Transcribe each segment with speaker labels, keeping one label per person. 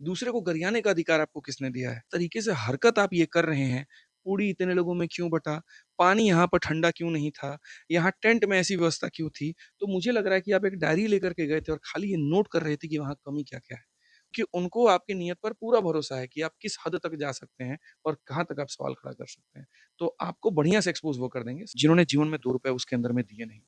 Speaker 1: दूसरे को गरियाने का अधिकार आपको किसने दिया है? तरीके से हरकत आप ये कर रहे हैं, पूड़ी इतने लोगों में क्यों बँटा? पानी यहाँ पर ठंडा क्यों नहीं था? यहाँ टेंट में ऐसी व्यवस्था क्यों थी? तो मुझे लग रहा है कि आप एक डायरी लेकर के गए थे और खाली ये नोट कर रहे थे कि वहाँ कमी क्या-क्या है। कि उनको आपकी नीयत पर पूरा भरोसा है कि आप किस हद तक जा सकते हैं और कहाँ तक आप सवाल खड़ा कर सकते हैं। तो आपको बढ़िया से एक्सपोज़ वो कर देंगे, जिन्होंने जीवन में ₹2 उसके अंदर में दिए नहीं।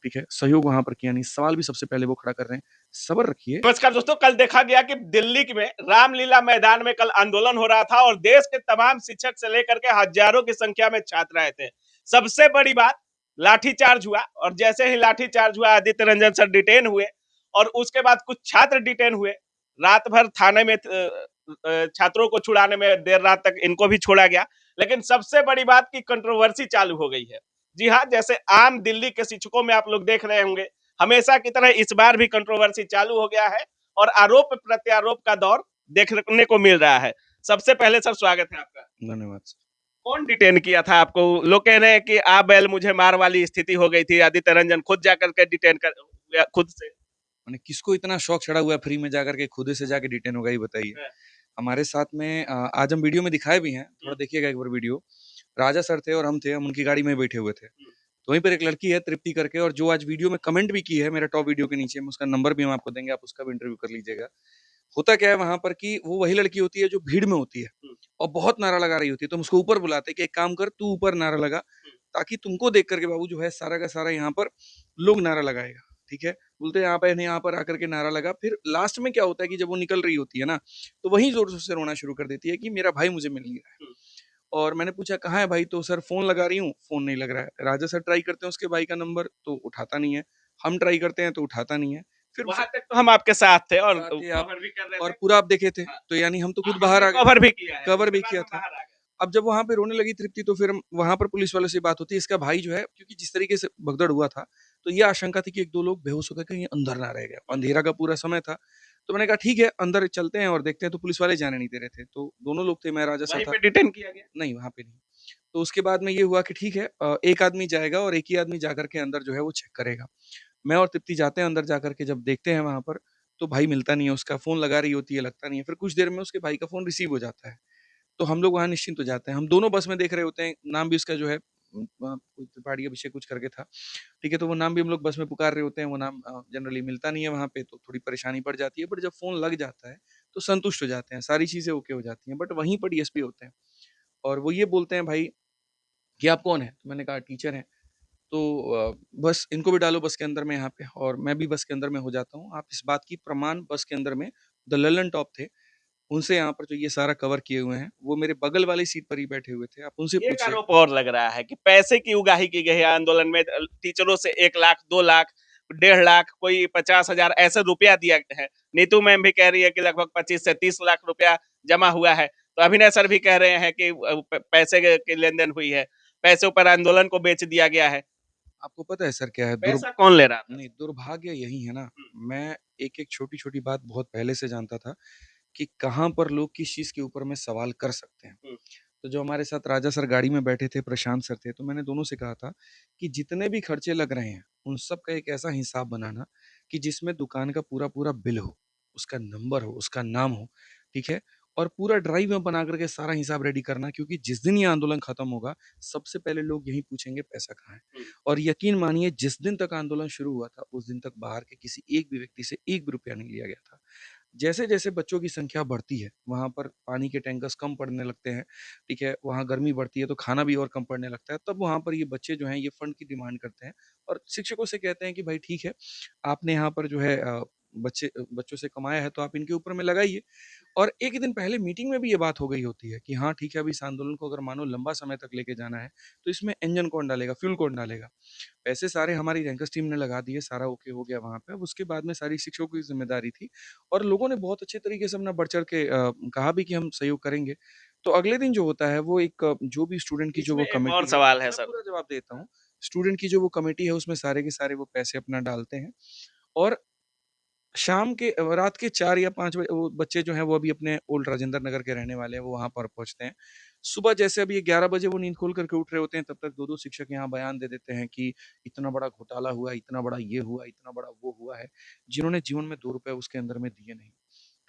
Speaker 1: ठीक है? सहयोग वहाँ पर किया नहीं, सवाल भी सबसे पहले वो खड़ा कर रहे हैं। सब्र रखिए।
Speaker 2: नमस्कार दोस्तों, कल देखा गया कि दिल्ली में रामलीला मैदान में कल आंदोलन हो रहा था और देश के तमाम शिक्षक से लेकर के हजारों की संख्या में छात्र आए थे। सबसे बड़ी बात, लाठीचार्ज हुआ और जैसे ही लाठीचार्ज हुआ आदित्य रंजन सर डिटेन हुए और उसके बाद कुछ छात्र डिटेन हुए। रात भर थाने में छात्रों को छुड़ाने में देर रात तक इनको भी छोड़ा गया। लेकिन सबसे बड़ी बात की कंट्रोवर्सी चालू हो गई है। जी हाँ, जैसे आम दिल्ली के शिक्षकों में आप लोग देख रहे होंगे, हमेशा की तरह इस बार भी कंट्रोवर्सी चालू हो गया है और आरोप प्रत्यारोप का दौर देखने को मिल रहा है। सबसे पहले सर स्वागत है आपका।
Speaker 1: धन्यवाद सर।
Speaker 2: कौन डिटेन किया था आपको? लोग कह रहे हैं कि आ बैल मुझे मार वाली स्थिति हो गई थी, आदित्य रंजन खुद जाकर के डिटेन कर खुद से।
Speaker 1: माने किसको इतना शौक चढ़ा हुआ है फ्री में जाकर के खुद से जाके डिटेन होगा, ये बताइए।
Speaker 2: हाँ,
Speaker 1: हमारे साथ में आज हम वीडियो में दिखाए भी हैं, थोड़ा देखिएगा एक बार वीडियो। राजा सर थे और हम थे, हम उनकी गाड़ी में बैठे हुए थे। तो वहीं पर एक लड़की है तृप्ति करके, और जो आज वीडियो में कमेंट भी की है मेरा टॉप वीडियो के नीचे, में उसका नंबर भी हम आपको देंगे, आप उसका भी इंटरव्यू कर लीजिएगा। होता क्या है वहाँ पर कि वो वही लड़की होती है जो भीड़ में होती है और बहुत नारा लगा रही होती है, तो हम उसको ऊपर बुलाते हैं कि एक काम कर, तू ऊपर नारा लगा, ताकि तुमको देख करके बाबू जो है सारा का सारा यहाँ पर लोग नारा लगाएगा। ठीक है? बोलते हैं यहाँ पे नहीं, यहाँ पर आकर के नारा लगा। फिर लास्ट में क्या होता है कि जब वो निकल रही होती है ना, तो वहीं जोर से रोना शुरू कर देती है कि मेरा भाई मुझे मिल नहीं रहा है। और मैंने पूछा कहाँ है भाई? तो सर फोन लगा रही हूँ, फोन नहीं लग रहा है। राजा सर ट्राई करते हैं उसके भाई का नंबर, तो उठाता नहीं है। हम ट्राई करते हैं तो उठाता नहीं है। फिर
Speaker 2: वहां तक तो हम आपके साथ थे और
Speaker 1: साथ ही आप
Speaker 2: कवर भी कर रहे
Speaker 1: और
Speaker 2: थे।
Speaker 1: पूरा आप देखे थे,
Speaker 2: हाँ,
Speaker 1: तो यानी हम तो खुद बाहर
Speaker 2: हमने
Speaker 1: आ गए।
Speaker 2: कवर भी किया है,
Speaker 1: कवर
Speaker 2: उसके
Speaker 1: भी
Speaker 2: बाद
Speaker 1: किया
Speaker 2: हम
Speaker 1: था।
Speaker 2: बाहर आ गए।
Speaker 1: अब जब वहाँ पे रोने लगी तृप्ति, तो फिर वहाँ पर पुलिस वालों से बात होती है, इसका भाई जो है, क्योंकि जिस तरीके से भगदड़ हुआ था, तो ये आशंका थी कि 1-2 लोग बेहोश होकर कहीं अंदर ना रह गए। अंधेरा का पूरा समय था, तो मैंने कहा ठीक है, अंदर चलते हैं और देखते हैं, तो पुलिस वाले जाने नहीं दे रहे थे। तो दोनों लोग थे, मैं राजा सर
Speaker 2: वहीं
Speaker 1: था।
Speaker 2: पे डिटेन किया गया।
Speaker 1: नहीं, वहाँ पे नहीं। तो उसके बाद में ये हुआ कि ठीक है, एक आदमी जाएगा और एक ही आदमी जाकर के अंदर जो है वो चेक करेगा। मैं और तृप्ति जाते हैं अंदर, जाकर के जब देखते हैं वहाँ पर, तो भाई मिलता नहीं है, उसका फ़ोन लगा रही होती है, लगता नहीं है। फिर कुछ देर में उसके भाई का फ़ोन रिसीव हो जाता है। तो हम लोग वहाँ निश्चिंत हो जाते हैं। हम दोनों बस में देख रहे होते हैं, नाम भी उसका जो है कोई त्रिपाठी अभिषेक कुछ करके था। ठीक है, तो वो नाम भी हम लोग बस में पुकार रहे होते हैं, वो नाम जनरली मिलता नहीं है वहाँ पे, तो थोड़ी परेशानी पड़ जाती है। बट जब फ़ोन लग जाता है, तो संतुष्ट हो जाते हैं, सारी चीज़ें ओके हो जाती हैं। बट वहीं पर डीएसपी होते हैं और वो ये बोलते हैं, भाई कि आप कौन हैं? तो मैंने कहा टीचर हैं। तो बस इनको भी डालो बस के अंदर में यहाँ पे, और मैं भी बस के अंदर में हो जाता हूँ। आप इस बात की प्रमाण, बस के अंदर में द लल्लन टॉप थे, उनसे यहाँ पर जो ये सारा कवर किए हुए हैं, वो मेरे बगल वाली सीट पर ही बैठे हुए थे। आप उनसे
Speaker 2: एक
Speaker 1: पूछिए।
Speaker 2: आरोप और लग रहा है कि पैसे की उगाही की गई है आंदोलन में। टीचरों से 1 लाख, 2 लाख, 1.5 लाख, कोई 50,000 ऐसे रुपया दिया है। नीतू मैम भी कह रही है कि लगभग 25 से 30 लाख रुपया जमा हुआ है। तो अभिनय सर भी कह रहे हैं कि पैसे की लेन देन हुई है, पैसे ऊपर आंदोलन को बेच दिया गया है।
Speaker 1: आपको पता है सर क्या है?
Speaker 2: पैसा कौन ले रहा था?
Speaker 1: नहीं, दुर्भाग्य यही है ना, मैं एक-एक छोटी-छोटी बात बहुत पहले से जानता था कि कहाँ पर लोग किस चीज़ के ऊपर में सवाल कर सकते हैं। तो जो हमारे साथ राजा सर गाड़ी में बैठे थे, प्रशांत सर थे, तो मैंने दोनों से कहा था कि जितने भी खर्चे लग रहे हैं, उन सब का एक ऐसा हिसाब बनाना कि जिसमें दुकान का पूरा-पूरा बिल हो, उसका नंबर हो, उसका नाम हो, ठीक है? और पूरा ड्राइव में बना कर के सारा हिसाब रेडी करना, क्योंकि जिस दिन ये आंदोलन खत्म होगा, सबसे पहले लोग यही पूछेंगे पैसा कहाँ है? और यकीन मानिए जिस दिन तक आंदोलन शुरू हुआ था, उस दिन तक बाहर के किसी एक भी व्यक्ति से 1 भी रुपया नहीं लिया गया था। जैसे-जैसे बच्चों की संख्या बढ़ती है, वहाँ पर पानी के टैंकर्स कम पड़ने लगते हैं, ठीक है? वहाँ गर्मी बढ़ती है तो खाना भी और कम पड़ने लगता है, तब वहाँ पर ये बच्चे जो हैं ये फंड की डिमांड करते हैं और शिक्षकों से कहते हैं कि भाई ठीक है, आपने यहाँ पर जो है बच्चों से कमाया है, तो आप इनके ऊपर में लगाइए। और एक दिन पहले मीटिंग में भी ये बात हो गई होती है कि हाँ ठीक है, अभी इस आंदोलन को अगर मानो लंबा समय तक लेके जाना है, तो इसमें इंजन कौन डालेगा, फ्यूल कौन डालेगा? पैसे सारे हमारी रैंकर्स टीम ने लगा दिए, सारा ओके हो गया वहाँ पे। अब उसके बाद में सारी शिक्षकों की ज़िम्मेदारी थी और लोगों ने बहुत अच्छे तरीके से अपना बढ़-चढ़ के कहा भी कि हम सहयोग करेंगे। तो अगले दिन जो होता है वो एक जो भी स्टूडेंट की जो
Speaker 2: इसमें
Speaker 1: वो
Speaker 2: एक और
Speaker 1: कमिटी है,
Speaker 2: सवाल है
Speaker 1: मैं
Speaker 2: सर।
Speaker 1: पूरा जवाब देता हूँ। स्टूडेंट की जो वो कमिटी है उसमें सारे के सारे वो पैसे अपना डालते हैं और शाम के रात के 4 या 5 बजे वो बच्चे जो हैं वो अभी अपने ओल्ड राजेंद्र नगर के रहने वाले हैं, वो वहाँ पर पहुँचते हैं। सुबह जैसे अभी ये 11 बजे वो नींद खोल करके उठ रहे होते हैं, तब तक 2-2 शिक्षक यहाँ बयान दे देते हैं कि इतना बड़ा घोटाला हुआ, इतना बड़ा ये हुआ, इतना बड़ा वो हुआ है, जिन्होंने जीवन में ₹2 उसके अंदर में दिए नहीं।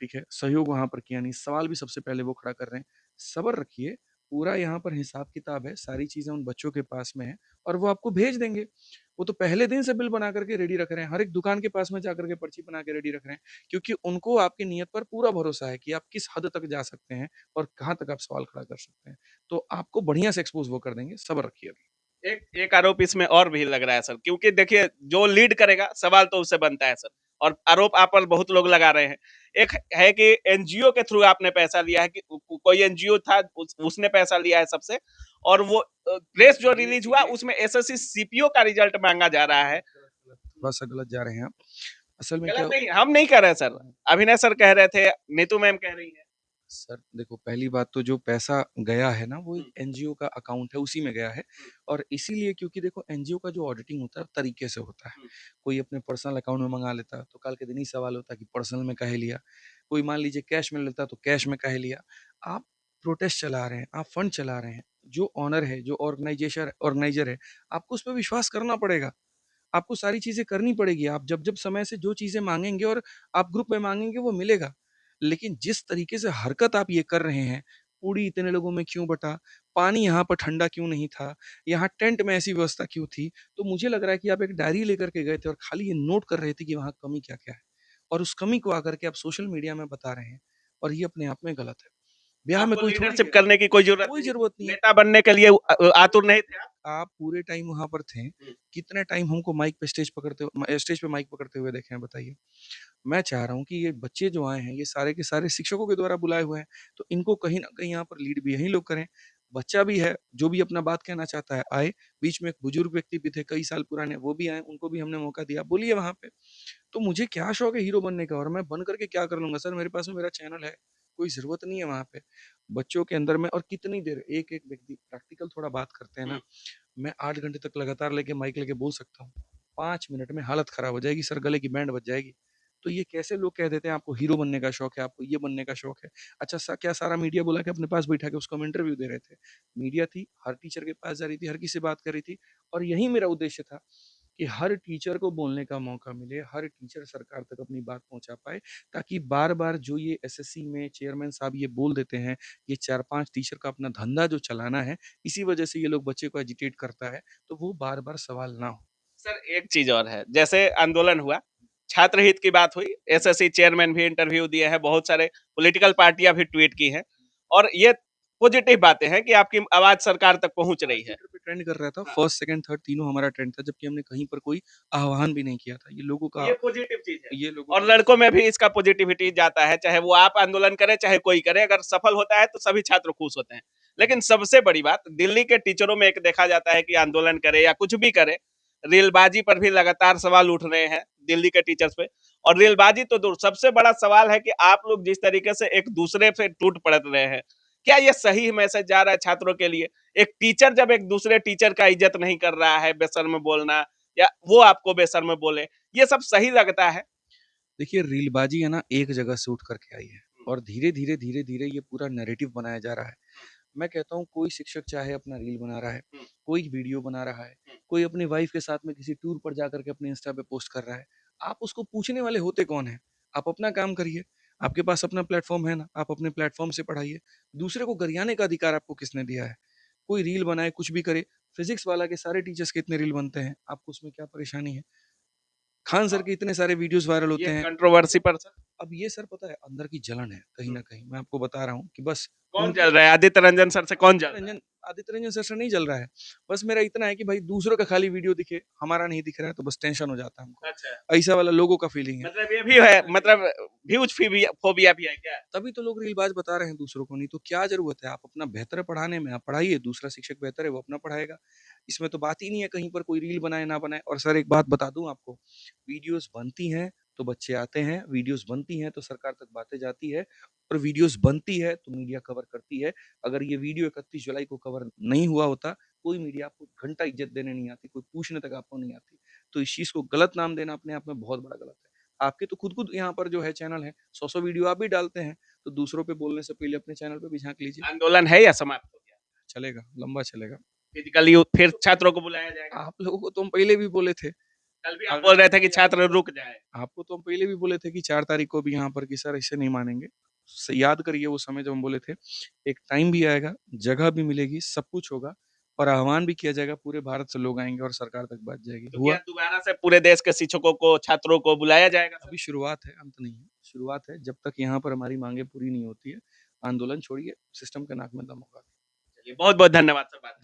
Speaker 1: ठीक है, सहयोग वहाँ पर किया नहीं, सवाल भी सबसे पहले वो खड़ा कर रहे हैं। सब्र रखिए, पूरा यहाँ पर हिसाब-किताब है, सारी चीज़ें उन बच्चों के पास में है और वो आपको भेज देंगे। वो तो पहले दिन से बिल बना करके रेडी रख रहे हैं, हर एक दुकान के पास में जाकर के पर्ची बना के रेडी रख रहे हैं, क्योंकि उनको आपकी नीयत पर पूरा भरोसा है कि आप किस हद तक जा सकते हैं और कहाँ तक आप सवाल खड़ा कर सकते हैं। तो आपको बढ़िया से एक्सपोज़ वो कर देंगे, सब्र रखिए अभी।
Speaker 2: एक एक आरोप इसमें और भी लग रहा है सर, क्योंकि देखिए जो लीड करेगा सवाल तो उससे बनता है सर, और आरोप आप पर बहुत लोग लगा रहे हैं। एक है कि एनजीओ के थ्रू आपने पैसा लिया है, कि कोई एनजीओ था, उसने पैसा लिया है सबसे, और वो प्रेस जो रिलीज हुआ उसमें एसएससी सीपीओ का रिजल्ट मांगा जा रहा है।
Speaker 1: थोड़ा-सा गलत जा रहे हैं आप। असल में क्या
Speaker 2: गलत नहीं, हम नहीं कह रहे सर, अभिनय सर कह रहे थे, नीतू मैम कह रही है।
Speaker 1: सर देखो, पहली बात तो जो पैसा गया है ना, वो एक एनजीओ का अकाउंट है, उसी में गया है। और इसीलिए क्योंकि देखो, एनजीओ का जो ऑडिटिंग होता है तरीके से होता है। कोई अपने पर्सनल अकाउंट में मंगा लेता तो कल के दिन ही सवाल होता कि पर्सनल में काहे लिया। कोई मान लीजिए कैश में लेता तो कैश में काहे लिया। आप प्रोटेस्ट चला रहे हैं, आप फंड चला रहे हैं, जो ऑनर है, जो ऑर्गेनाइजेशन ऑर्गेनाइजर है, आपको उस पर विश्वास करना पड़ेगा। आपको सारी चीज़ें करनी पड़ेगी। आप जब-जब समय से जो चीज़ें माँगेंगे और आप ग्रुप में माँगेंगे, वो मिलेगा। लेकिन जिस तरीके से हरकत आप ये कर रहे हैं, पूड़ी इतने लोगों में क्यों बँटा? पानी यहाँ पर ठंडा क्यों नहीं था? यहाँ टेंट में ऐसी व्यवस्था क्यों थी? तो मुझे लग रहा है कि आप एक डायरी लेकर के गए थे और खाली ये नोट कर रहे थे कि वहाँ कमी क्या-क्या है। और उस कमी को आकर के आप सोशल मीडिया में बता रहे हैं और ये अपने आप में गलत है। ब्याह में
Speaker 2: आपको
Speaker 1: कोई थोड़ी
Speaker 2: लीडरशिप
Speaker 1: गया,
Speaker 2: करने की कोई जरूरत
Speaker 1: कोई
Speaker 2: नहीं थी,
Speaker 1: ज़रूरत नहीं है।
Speaker 2: नेता बनने के लिए आतुर नहीं थे आप।
Speaker 1: आप पूरे टाइम वहाँ पर थे। कितने टाइम हमको माइक पे स्टेज पे माइक पकड़ते हुए देखे हैं बताइए? मैं चाह रहा हूँ कि ये बच्चे जो आए हैं, ये सारे के सारे शिक्षकों के द्वारा बुलाए हुए हैं, तो इनको कहीं न कहीं यहाँ पर लीड भी यही लोग करें। बच्चा भी है, जो भी अपना बात कहना चाहता है आए, बीच में एक बुजुर्ग व्यक्ति भी थे कई साल पुराने, वो भी आए, उनको भी हमने मौका दिया, बोलिए वहाँ पे। तो मुझे क्या शौक है हीरो बनने का और मैं बन करके क्या कर लूँगा सर, मेरे पास में मेरा चैनल है, कोई ज़रूरत नहीं है वहाँ पे। बच्चों के अंदर में और कितनी देर एक-एक व्यक्ति प्रैक्टिकल थोड़ा बात करते हैं ना, मैं 8 घंटे तक लगातार लेके माइक लेके बोल सकता हूँ। 5 मिनट में हालत खराब हो जाएगी सर, गले की बैंड बज जाएगी। तो ये कैसे लोग कह देते हैं आपको हीरो बनने का शौक है, आपको ये बनने का शौक है। अच्छा क्या सारा मीडिया बुला के अपने पास बैठा के उसको हम इंटरव्यू दे रहे थे। मीडिया थी, हर टीचर के पास जा रही थी, हर किसी से बात कर रही थी और यही मेरा उद्देश्य था कि हर टीचर को बोलने का मौका मिले, हर टीचर सरकार तक अपनी बात पहुँचा पाए, ताकि बार-बार जो ये एसएससी में चेयरमैन साहब ये बोल देते हैं, ये 4-5 टीचर का अपना धंधा जो चलाना है, इसी वजह से ये लोग बच्चे को एजिटेट करता है, तो वो बार-बार सवाल ना हो।
Speaker 2: सर एक चीज और है, जैसे आंदोलन हुआ, छात्र हित की बात हुई, एसएससी चेयरमैन भी इंटरव्यू दिए हैं, बहुत सारे पॉलिटिकल पार्टियां भी ट्वीट की हैं, और ये पॉजिटिव बातें हैं कि आपकी आवाज सरकार तक पहुंच
Speaker 1: हर
Speaker 2: रही है।
Speaker 1: ट्विटर पे ट्रेंड कर रहा था, फर्स्ट, सेकंड, थर्ड तीनों हमारा ट्रेंड था, जबकि हमने कहीं पर कोई आह्वान भी नहीं किया था।
Speaker 2: ये पॉजिटिव चीज है,
Speaker 1: ये लोगों
Speaker 2: और
Speaker 1: का
Speaker 2: लड़कों में भी इसका पॉजिटिविटी जाता है, चाहे वो आप आंदोलन करें चाहे कोई करे, अगर सफल होता है तो सभी छात्र खुश होते हैं। लेकिन सबसे बड़ी बात, दिल्ली के टीचरों में एक देखा जाता है कि आंदोलन करे या कुछ भी करे, रेलबाजी पर भी लगातार सवाल उठ रहे हैं दिल्ली के टीचर्स पे। और रेलबाजी तो दूर, सबसे बड़ा सवाल है कि आप लोग जिस तरीके से एक दूसरे से टूट पड़ रहे हैं, क्या ये सही मैसेज जा रहा है छात्रों के लिए? एक टीचर जब एक दूसरे टीचर का इज्जत नहीं कर रहा है, बेशर्म बोलना, या वो आपको बेशर्म बोले, ये सब सही लगता है?
Speaker 1: देखिए, रीलबाजी है ना, एक जगह से उठ करके आई है और धीरे-धीरे, धीरे-धीरे ये पूरा नैरेटिव बनाया जा रहा है। मैं कहता हूँ कोई शिक्षक चाहे अपना रील बना रहा है, कोई वीडियो बना रहा है, कोई अपनी वाइफ के साथ में किसी टूर पर जाकर के अपने इंस्टा पे पोस्ट कर रहा है। आप उसको पूछने वाले होते कौन हैं? आप अपना काम करिए, आपके पास अपना प्लेटफ़ॉर्म है ना, आप अपने प्लेटफ़ॉर्म से पढ़ाइए। दूसरे को गरियाने का अधिकार आपको किसने दिया है? कोई रील बनाए, कुछ भी करे, फिज़िक्स वाला के सारे टीचर्स के इतने रील बनते हैं, आपको उसमें क्या परेशानी है? खान सर के इतने सारे वीडियोज़ वायरल होते
Speaker 2: ये
Speaker 1: हैं।
Speaker 2: कंट्रोवर्सी पर सर
Speaker 1: अब ये सर पता है अंदर की जलन है कहीं न कहीं, मैं आपको बता रहा हूँ कि बस
Speaker 2: कौन
Speaker 1: उनकी
Speaker 2: जल रहा है? आदित्य रंजन सर से कौन जल रहा है?
Speaker 1: आदित्य रंजन सर से नहीं जल रहा है। बस मेरा इतना है कि भाई दूसरों का खाली वीडियो दिखे, हमारा नहीं दिख रहा है तो बस टेंशन हो जाता है हमको।
Speaker 2: अच्छा,
Speaker 1: ऐसा वाला लोगों का फीलिंग है।
Speaker 2: मतलब ये भी है, मतलब व्यूज फीबिया फोबिया भी है क्या?
Speaker 1: तभी तो लोग रीलबाज़ बता रहे हैं दूसरों को, नहीं तो क्या ज़रूरत है? आप अपना बेहतर है पढ़ाने में, आप पढ़ाइए, दूसरा शिक्षक बेहतर है वो अपना पढ़ाएगा। इसमें तो बात ही नहीं है कहीं पर कोई रील बनाए ना बनाए। और सर एक बात बता दूँ आपको, वीडियोज़ बनती हैं तो बच्चे आते हैं, वीडियोज़ बनती हैं तो सरकार तक बातें जाती है और वीडियोज़ बनती है तो मीडिया कवर करती है। अगर ये वीडियो 31 जुलाई को कवर नहीं हुआ होता, कोई मीडिया आपको घंटा इज़्ज़त देने नहीं आती, कोई पूछने तक आपको नहीं आती। तो इस चीज़ को गलत नाम देना अपने आप में बहुत बड़ा गलत है। आपके तो खुद-खुद यहाँ पर जो है चैनल है, 100-100 वीडियो आप भी डालते हैं। तो दूसरों पे बोलने से पहले अपने चैनल पे भी झाँक लीजिए।
Speaker 2: आंदोलन है या समाप्त हो गया?
Speaker 1: चलेगा, लंबा चलेगा।
Speaker 2: फिजिकली फिर छात्रों को बुलाया जाएगा?
Speaker 1: आप लोगों को तो हम पहले भी बोले थे,
Speaker 2: कल भी आप बोल रहे थे कि छात्र रुक जाए।
Speaker 1: आपको तो हम पहले भी बोले थे कि 4 तारीख को भी यहाँ पर कि सर ऐसे नहीं मानेंगे। याद करिए वो समय जब हम बोले थे, एक टाइम भी आएगा, जगह भी मिलेगी, सब कुछ होगा और आह्वान भी किया जाएगा, पूरे भारत से लोग आएंगे और सरकार तक बात जाएगी।
Speaker 2: तो
Speaker 1: हुआ।
Speaker 2: क्या दोबारा से पूरे देश के शिक्षकों को, छात्रों को बुलाया जाएगा सर?
Speaker 1: अभी शुरुआत है, अंत नहीं है, शुरुआत है। जब तक यहाँ पर हमारी मांगे पूरी नहीं होती है, आंदोलन छोड़िए, सिस्टम के नाक में दम होगा।
Speaker 2: चलिए बहुत बहुत धन्यवाद सर बात